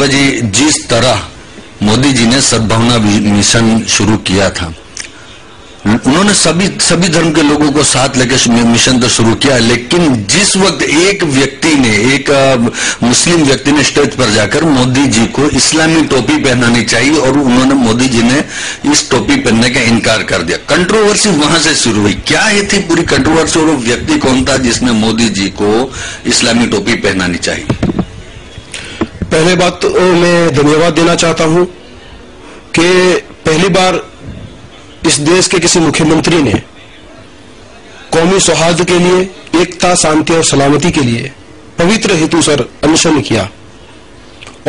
बाबा जी, जिस तरह मोदी जी ने सद्भावना मिशन शुरू किया था, उन्होंने सभी धर्म के लोगों को साथ लेकर मिशन तो शुरू किया, लेकिन जिस वक्त एक व्यक्ति ने, एक मुस्लिम व्यक्ति ने स्टेज पर जाकर मोदी जी को इस्लामी टोपी पहनानी चाहिए और उन्होंने, मोदी जी ने इस टोपी पहनने का इनकार कर दिया। कंट्रोवर्सी वहां से शुरू हुई। क्या ये थी पूरी कंट्रोवर्सी और वो व्यक्ति कौन था जिसने मोदी जी को इस्लामी टोपी पहनानी चाहिए? पहले बात तो मैं धन्यवाद देना चाहता हूं कि पहली बार इस देश के किसी मुख्यमंत्री ने कौमी सौहार्द के लिए, एकता, शांति और सलामती के लिए पवित्र हेतुसर अनशन किया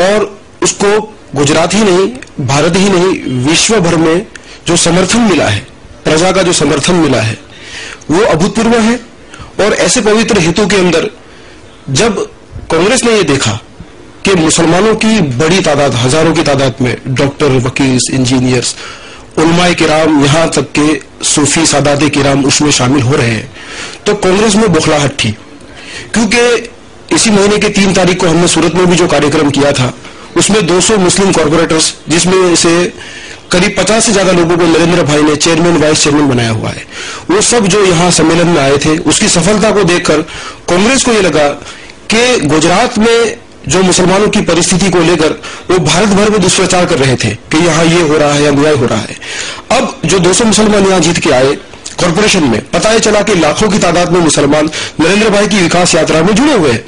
और उसको गुजरात ही नहीं, भारत ही नहीं, विश्व भर में जो समर्थन मिला है, प्रजा का जो समर्थन मिला है, वो अभूतपूर्व है। और ऐसे पवित्र हेतु के अंदर जब कांग्रेस ने ये देखा कि मुसलमानों की बड़ी तादाद, हजारों की तादाद में डॉक्टर, वकील, इंजीनियर्स, उलमाए किराम, यहां तक के सूफी सादाते किराम उसमें शामिल हो रहे हैं, तो कांग्रेस में बौखलाहट थी। क्योंकि इसी महीने के 3 तारीख को हमने सूरत में भी जो कार्यक्रम किया था, उसमें 200 मुस्लिम कॉर्पोरेटर्स, जिसमें से करीब 50 से ज्यादा लोगों को नरेंद्र भाई ने चेयरमैन, वाइस चेयरमैन बनाया हुआ है, वो सब जो यहां सम्मेलन में आए थे, उसकी सफलता को देखकर कांग्रेस को यह लगा कि गुजरात में जो मुसलमानों की परिस्थिति को लेकर वो भारत भर में दुष्प्रचार कर रहे थे कि यहां ये हो रहा है या बुराई हो रहा है। अब जो 200 मुसलमान यहां जीत के आए कॉर्पोरेशन में, पता चला कि लाखों की तादाद में मुसलमान नरेंद्र भाई की विकास यात्रा में जुड़े हुए हैं।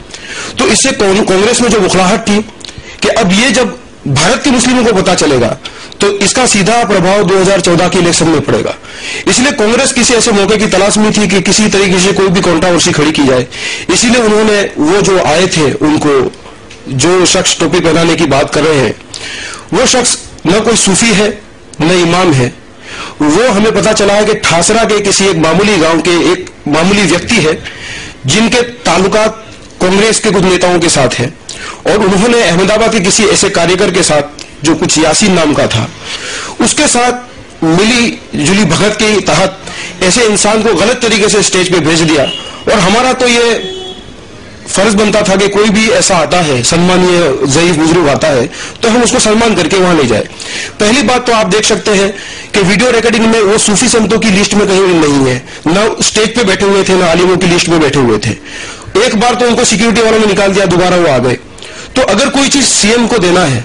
तो इससे कांग्रेस में जो बुखलाहट थी कि अब ये जब भारत के मुस्लिमों को पता चलेगा तो इसका सीधा प्रभाव 2014 के इलेक्शन में पड़ेगा। इसलिए कांग्रेस किसी ऐसे मौके की तलाश में थी कि किसी तरीके से कोई भी कंट्रोवर्सी खड़ी की जाए। इसीलिए उन्होंने, वो जो आए थे, उनको, जो शख्स टोपी पहनाने की बात कर रहे हैं, वो शख्स न कोई सूफी है न इमाम है। वो हमें पता चला है कि ठासरा के किसी एक मामूली गांव के एक मामूली व्यक्ति है जिनके ताल्लुकात कांग्रेस के कुछ नेताओं के साथ है, और उन्होंने अहमदाबाद के किसी ऐसे कार्यकर के साथ जो कुछ यासीन नाम का था, उसके साथ मिली जुली भगत के तहत ऐसे इंसान को गलत तरीके से स्टेज पे भेज दिया। और हमारा तो ये फर्ज बनता था कि कोई भी ऐसा आता है, सम्मानीय ज़ईफ बुजुर्ग आता है, तो हम उसको सम्मान करके वहां ले जाए। पहली बात तो आप देख सकते हैं कि वीडियो रिकॉर्डिंग में वो सूफी संतों की लिस्ट में कहीं नहीं है, न स्टेज पे बैठे हुए थे, न आलिमों की लिस्ट में बैठे हुए थे। एक बार तो उनको सिक्योरिटी वालों ने निकाल दिया, दोबारा वो आ गए। तो अगर कोई चीज सीएम को देना है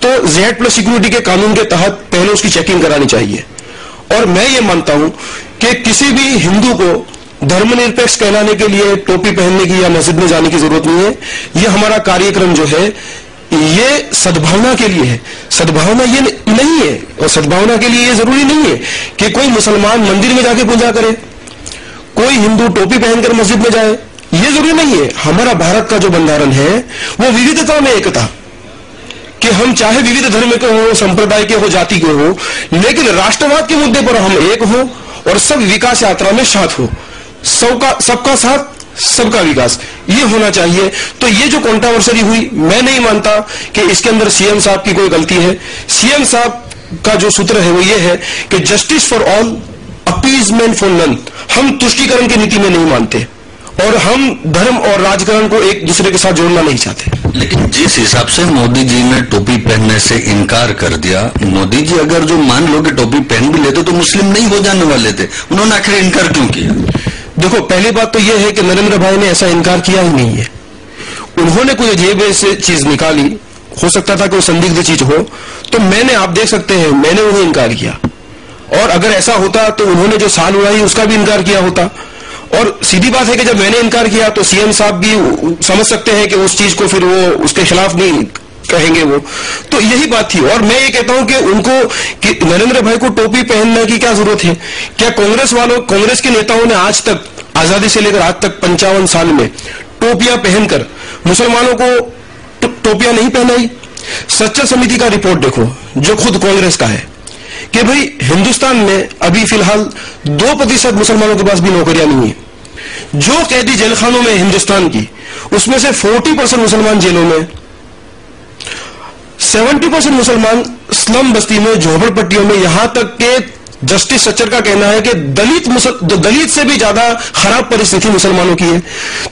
तो Z+ सिक्योरिटी के कानून के तहत पहले उसकी चेकिंग करानी चाहिए। और मैं ये मानता हूं कि किसी भी हिंदू को धर्मनिरपेक्ष कहलाने के लिए टोपी पहनने की या मस्जिद में जाने की जरूरत नहीं है। ये हमारा कार्यक्रम जो है ये सद्भावना के लिए है। सद्भावना ये नहीं है, और सद्भावना के लिए ये जरूरी नहीं है कि कोई मुसलमान मंदिर में जाके पूजा करे, कोई हिंदू टोपी पहनकर मस्जिद में जाए, ये जरूरी नहीं है। हमारा भारत का जो बंधारण है वो विविधता में एकता, कि हम चाहे विविध धर्म के हो, संप्रदाय के हो, जाति के हो, लेकिन राष्ट्रवाद के मुद्दे पर हम एक हो और सब विकास यात्रा में साथ हो। सबका साथ सबका विकास, ये होना चाहिए। तो ये जो कंट्रोवर्सी हुई, मैं नहीं मानता कि इसके अंदर सीएम साहब की कोई गलती है। सीएम साहब का जो सूत्र है वो ये है कि justice for all, appeasement for none. हम तुष्टीकरण की नीति में नहीं मानते और हम धर्म और राजकारण को एक दूसरे के साथ जोड़ना नहीं चाहते। लेकिन जिस हिसाब से मोदी जी ने टोपी पहनने से इनकार कर दिया, मोदी जी अगर जो मान लो कि टोपी पहन भी लेते तो मुस्लिम नहीं हो जाने वाले थे, उन्होंने आखिर इनकार क्यों किया? देखो, पहली बात तो यह है कि नरेंद्र भाई ने ऐसा इनकार किया ही नहीं है। उन्होंने कोई जेब से चीज निकाली, हो सकता था कि वो संदिग्ध चीज हो, तो मैंने, आप देख सकते हैं, मैंने उन्हें इनकार किया। और अगर ऐसा होता तो उन्होंने जो साल उड़ाई उसका भी इनकार किया होता। और सीधी बात है कि जब मैंने इनकार किया तो सीएम साहब भी समझ सकते हैं कि उस चीज को फिर वो उसके खिलाफ नहीं कहेंगे वो। तो यही बात थी। और मैं ये कहता हूं कि उनको, कि नरेंद्र भाई को टोपी पहनने की क्या जरूरत है? क्या कांग्रेस के नेताओं ने आज तक, आजादी से लेकर आज तक 55 साल में टोपियां पहनकर मुसलमानों को टोपियां नहीं पहनाई? सच्चर समिति का रिपोर्ट देखो, जो खुद कांग्रेस का है, कि भाई हिंदुस्तान में अभी फिलहाल 2% मुसलमानों के पास भी नौकरियां नहीं है। जो कैदी जेलखानों में हिंदुस्तान की, उसमें से 40% मुसलमान जेलों में, 70% मुसलमान स्लम बस्ती में, झोपड़पट्टियों में, यहां तक के जस्टिस सच्चर का कहना है कि दलित से भी ज्यादा खराब परिस्थिति मुसलमानों की है।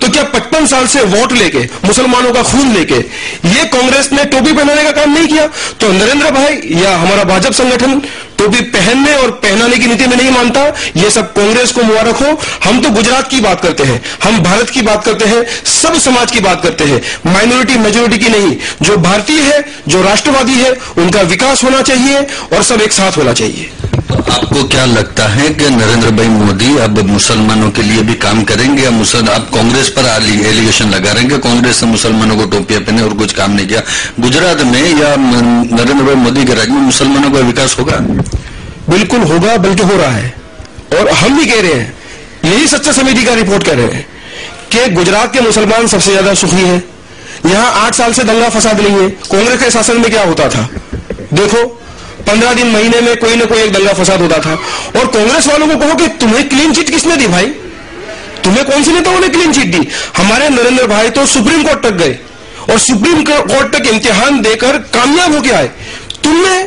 तो क्या 55 साल से वोट लेके, मुसलमानों का खून लेके ये कांग्रेस ने टोपी पहनाने का काम नहीं किया? तो नरेंद्र भाई या हमारा भाजपा संगठन टोपी पहनने और पहनाने की नीति में नहीं मानता। ये सब कांग्रेस को मुबारक हो। हम तो गुजरात की बात करते हैं, हम भारत की बात करते हैं, सब समाज की बात करते हैं, माइनॉरिटी मेजॉरिटी की नहीं। जो भारतीय है, जो राष्ट्रवादी है, उनका विकास होना चाहिए और सब एक साथ होना चाहिए। आपको क्या लगता है कि नरेंद्र भाई मोदी अब मुसलमानों के लिए भी काम करेंगे या आप कांग्रेस पर एलिगेशन लगा रहे हैं कि कांग्रेस ने मुसलमानों को टोपियां पहने और कुछ काम नहीं किया? गुजरात में या नरेंद्र भाई मोदी के राज्य में मुसलमानों का विकास होगा? बिल्कुल होगा, बल्कि हो रहा है। और हम भी कह रहे हैं, यही सच्चा समिति का रिपोर्ट कह रहे हैं कि गुजरात के मुसलमान सबसे ज्यादा सुखी हैं। यहां 8 साल से दंगा फसाद नहीं है। कांग्रेस के शासन में क्या होता था? देखो, 15 दिन महीने में कोई ना कोई एक दंगा फसाद होता था। और कांग्रेस वालों को कहो कि तुम्हें क्लीन चिट किसने दी भाई? तुम्हें कौन सी नेताओं ने क्लीन चिट दी? हमारे नरेंद्र भाई तो सुप्रीम कोर्ट तक गए और सुप्रीम कोर्ट तक इम्तिहान देकर कामयाब होकर आए। तुमने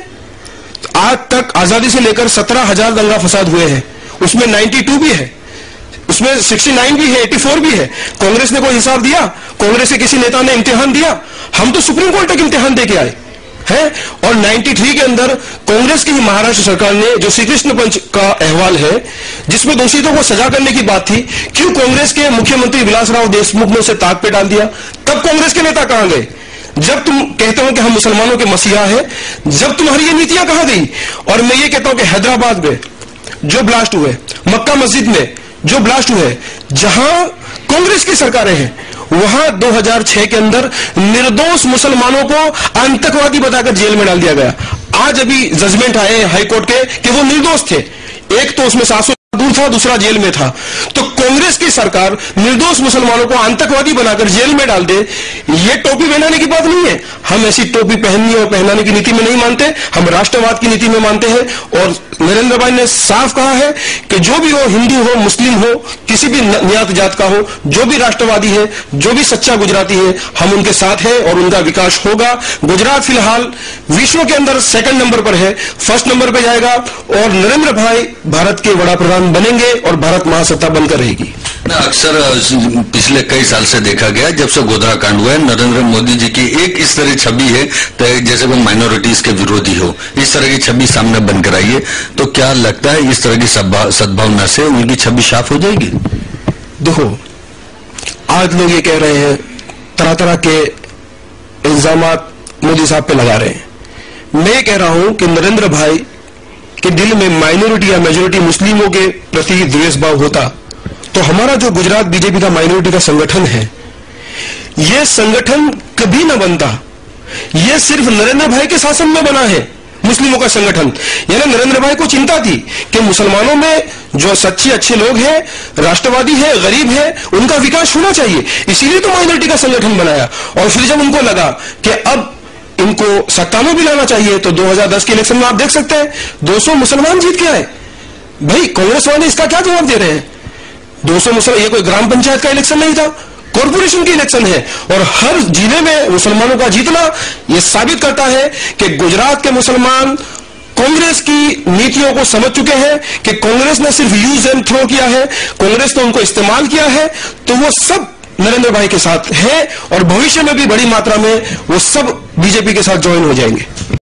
आज तक आजादी से लेकर 17,000 दंगा फसाद हुए हैं, उसमें 92 भी है, उसमें 69 भी है, 84 भी है। कांग्रेस ने कोई हिसाब दिया? कांग्रेस के किसी नेता ने इम्तिहान दिया? हम तो सुप्रीम कोर्ट तक इम्तिहान देके आए हैं। और 93 के अंदर कांग्रेस की महाराष्ट्र सरकार ने जो श्री कृष्ण पंच का अहवाल है, जिसमें दोषियों को सजा करने की बात थी, क्यों कांग्रेस के मुख्यमंत्री विलासराव देशमुख ने उसे ताक पे डाल दिया? तब कांग्रेस के नेता कहां गए? जब तुम कहते हो कि हम मुसलमानों के मसीहा हैं, जब तुम्हारी ये नीतियां कहां गई? और मैं ये कहता हूं कि हैदराबाद में जो ब्लास्ट हुए, मक्का मस्जिद में जो ब्लास्ट हुए, जहां कांग्रेस की सरकारें हैं, वहां 2006 के अंदर निर्दोष मुसलमानों को आतंकवादी बताकर जेल में डाल दिया गया। आज अभी जजमेंट आए हाईकोर्ट के कि वो निर्दोष थे। एक तो उसमें 700 दूर था, दूसरा जेल में था। तो कांग्रेस की सरकार निर्दोष मुसलमानों को आतंकवादी बनाकर जेल में डाल दे, ये टोपी पहनाने की बात नहीं है। हम ऐसी टोपी पहनने और पहनाने की नीति में नहीं मानते, हम राष्ट्रवाद की नीति में मानते हैं। और नरेंद्र भाई ने साफ कहा है कि जो भी हो, हिंदू हो, मुस्लिम हो, किसी भी नियात जात का हो, जो भी राष्ट्रवादी है, जो भी सच्चा गुजराती है, हम उनके साथ हैं और उनका विकास होगा। गुजरात फिलहाल विश्व के अंदर 2nd नंबर पर है, 1st नंबर पर जाएगा और नरेंद्र भाई भारत के वड़ा प्रधान बनेंगे और भारत महासत्ता बनकर रहेगी। अक्सर पिछले कई साल से देखा गया, जब से गोधरा कांड हुआ है, नरेंद्र मोदी जी की एक इस तरह छवि है तो जैसे वो माइनॉरिटीज के विरोधी हो, इस तरह की छवि सामने बनकर आई है। तो क्या लगता है इस तरह की सद्भावना से उनकी छवि साफ हो जाएगी? देखो, आज लोग ये कह रहे हैं, तरह तरह के इल्जामात मोदी साहब पे लगा रहे हैं। मैं कह रहा हूं कि नरेंद्र भाई के दिल में माइनॉरिटी या मेजॉरिटी मुस्लिमों के प्रति द्वेष भाव होता तो हमारा जो गुजरात बीजेपी का माइनॉरिटी का संगठन है, यह संगठन कभी न बनता। यह सिर्फ नरेंद्र भाई के शासन में बना है मुस्लिमों का संगठन। यानी नरेंद्र भाई को चिंता थी कि मुसलमानों में जो सच्चे अच्छे लोग हैं, राष्ट्रवादी है, गरीब है, उनका विकास होना चाहिए, इसीलिए तो माइनॉरिटी का संगठन बनाया। और फिर जब उनको लगा कि अब इनको सत्ता में भी लाना चाहिए, तो 2010 के इलेक्शन में आप देख सकते हैं 200 मुसलमान जीत के आए। भाई कांग्रेस वाले इसका क्या जवाब दे रहे हैं? 200 मुसलमान, ये कोई ग्राम पंचायत का इलेक्शन नहीं था, कॉर्पोरेशन की इलेक्शन है। और हर जिले में मुसलमानों का जीतना यह साबित करता है कि गुजरात के मुसलमान कांग्रेस की नीतियों को समझ चुके हैं कि कांग्रेस ने सिर्फ यूज एंड थ्रो किया है, कांग्रेस ने उनको इस्तेमाल किया है। तो वो सब नरेंद्र भाई के साथ है और भविष्य में भी बड़ी मात्रा में वो सब बीजेपी के साथ ज्वाइन हो जाएंगे।